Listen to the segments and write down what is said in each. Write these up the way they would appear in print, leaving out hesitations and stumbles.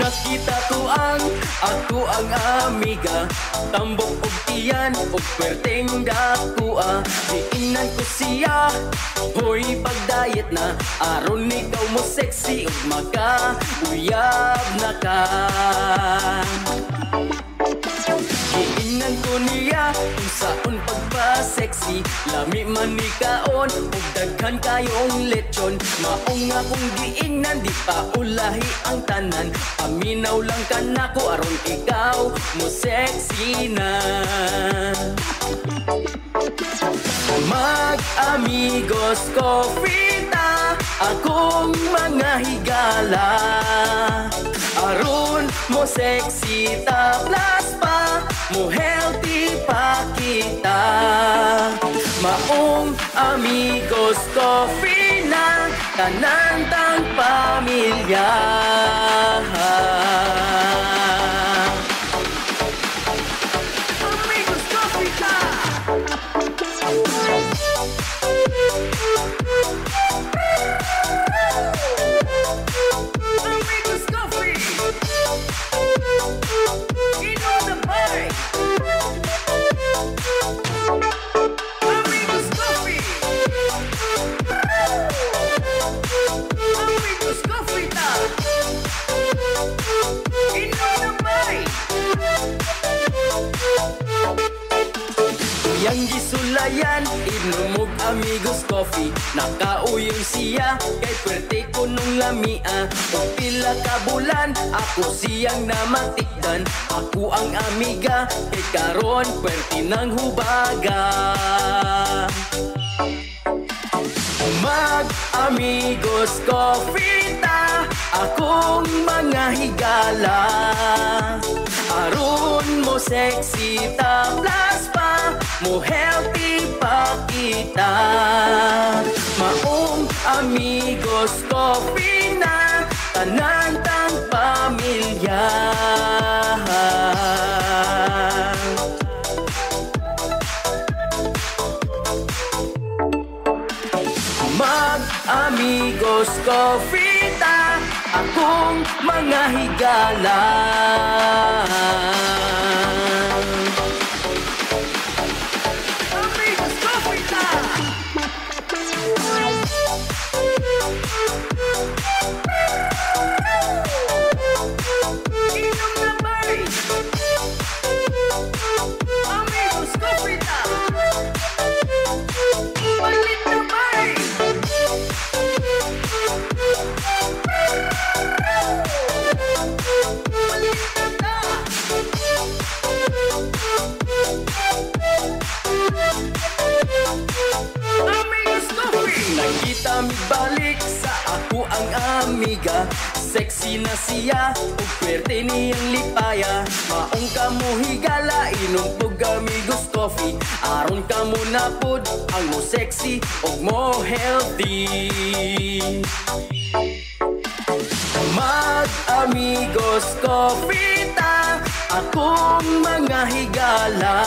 Nakita ko ang ako ang amiga, tambok og tiyan og perteng dakua. Diinan ko siya, hoy pagdayet na, aron ikaw mo sexy ug maka-uyab na ka. Giingnan ko niya kung saon pagpa-sexy, lami man ni kaon ug daghan kayong lechon. Maong akong giingnan, di pa ulahi ang tanan, paminaw lang ka nako aron ikaw mo sexy na. Mag-amigos coffee ta, akong mga higala, aron mo sexy ta plus pa, mo healthy pa kita. Maong amigos coffee na, tanan tang pamilya. Amigos coffee ta. Amigos coffee. Inom na bay. Amigos coffee. Amigos coffee ta. Inom na bay. Yang gisulayan, inumog amigos coffee. Nakauyong siya, kay pwerte ko nung lamia. Kung pila ka bulan, ako siyang namatikdan. Ako ang amiga, kay karon pwerte ng hubaga. Mag-amigos coffee ta, akong mga higala, aron mo sexy ta plus pa, mo healthy pa kita. Maong amigos coffee na, tanan tang pamilya. Mag-amigos coffee ta, akong mga higala. Amigos coffee ta. Inom na bay. Amigos coffee ta. Palit na bay. Amigos coffee. Nakita mi balik sa ako ang amiga, sexy na siya ug pwerte niyang lipaya. Maong kamo higala, inumpog amigos coffee, aron kamo napod ang mo sexy ug mo healthy. Mag-amigos coffee ta, akong mga higala,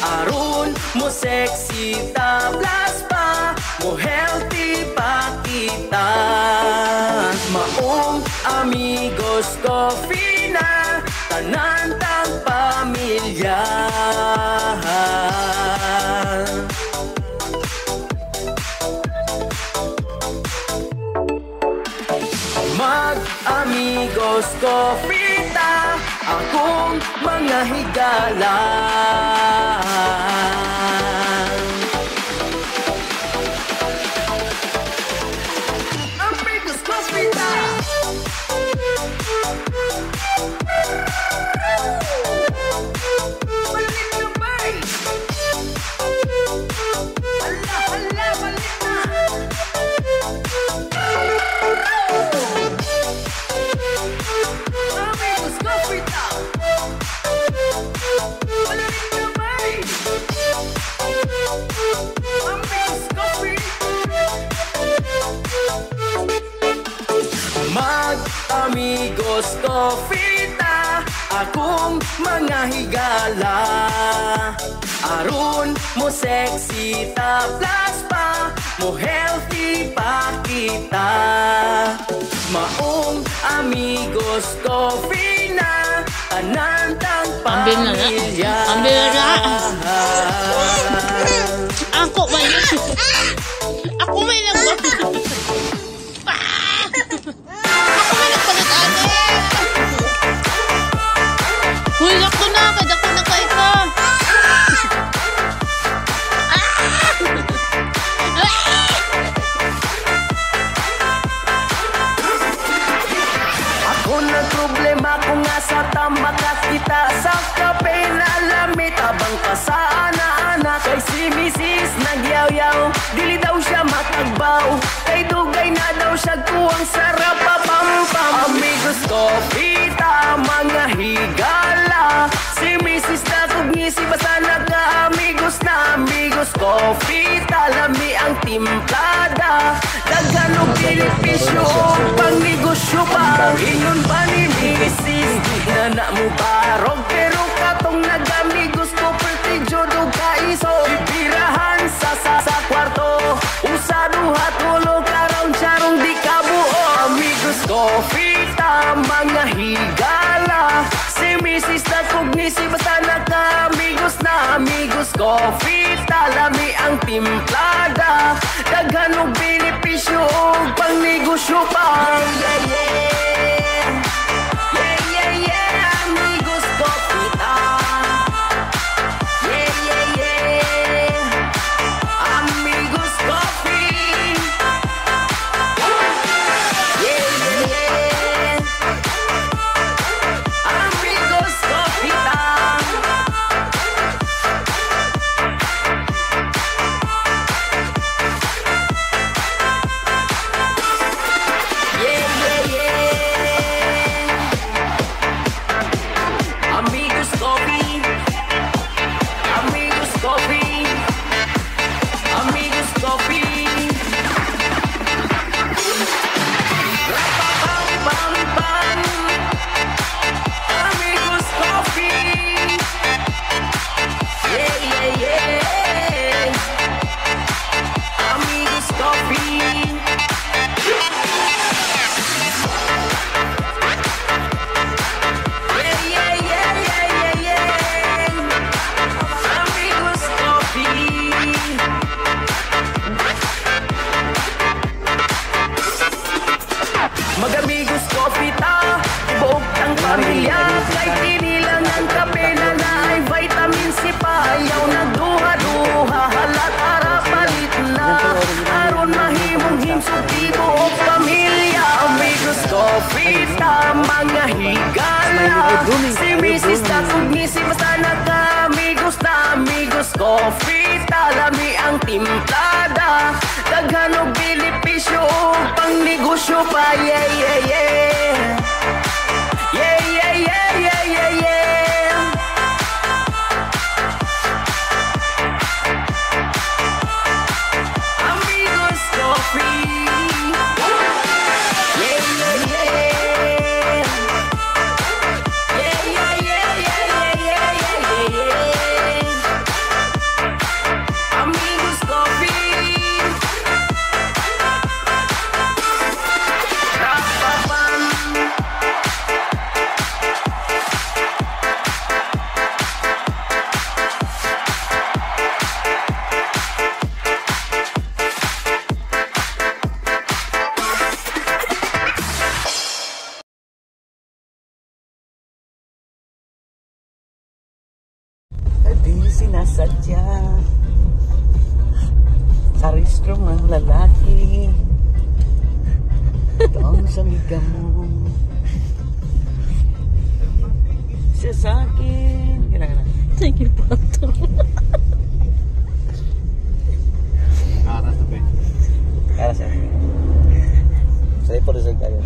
aron mo sexy ta plus pa, mo healthy pa kita. Maong amigos coffee na, tanan tang pamilya. Mag-amigos coffee ta, akong mga higala. Amigos coffee ta. Balik na bay. Hala, hala, balik na. Amigos coffee ta. Balik na bay. amigos coffee ta akong mga higala. Aron mo sexy ta plus pa mo healthy pa kita. Maong amigos coffee na tanan tang pamilya. Ako may ako may nagpalit. Ako may nagpalit Hulak ko na, kada ko na kayo ko. Ako na problema kung nga sa tama kita sa kape na lamit abang pasaana-ana kay si Mrs. nagyaw-yaw dili daw siya matagbaw kay dugay na daw siya kuwang sarap papampam. Amigos coffee ta mga higala si Mrs. na kugngisi basta nagka-amigos na amigos coffee ta lami ang timplada daghan og benepisyo pang negosyo pa ingon pa ni Mrs. na mo barog pero katong nag-amigos ko pertidyo do kaiso bibirahan sa kwarto usa duha tulo karon charong di kabuo. Amigos coffee ta mga higala si Mrs. na kugnisi basta nagka-amigos na amigos coffee ta lami ang timplada daghan og benepisyo pang negosyo pa. Amigos coffee ta amigos coffee amigos coffee ta. Amigos coffee amigos coffee amigos coffee Rapapam-pam-pam. Amigos coffee amigos coffee amigos coffee. Mag-amigos coffee ta buog ang pamilya kay tinilang ang kape na naay vitamin C pa ayaw nagduha-duha halat ara palit na aron mahimong himsog tibo o pamilya. Amigos coffee ta mga higala si Mrs. na kugnisi basta nagka-amigos na amigos coffee ta lami ang timplada daghan og benepisyo pang negosyo pa. Amigos coffee amigos coffee Rapapam. Di sinasadya sa restro ng lalaki ang samiga mo siya sa akin. Sige po ito. Para sa akin. Saya po rin sa kaya.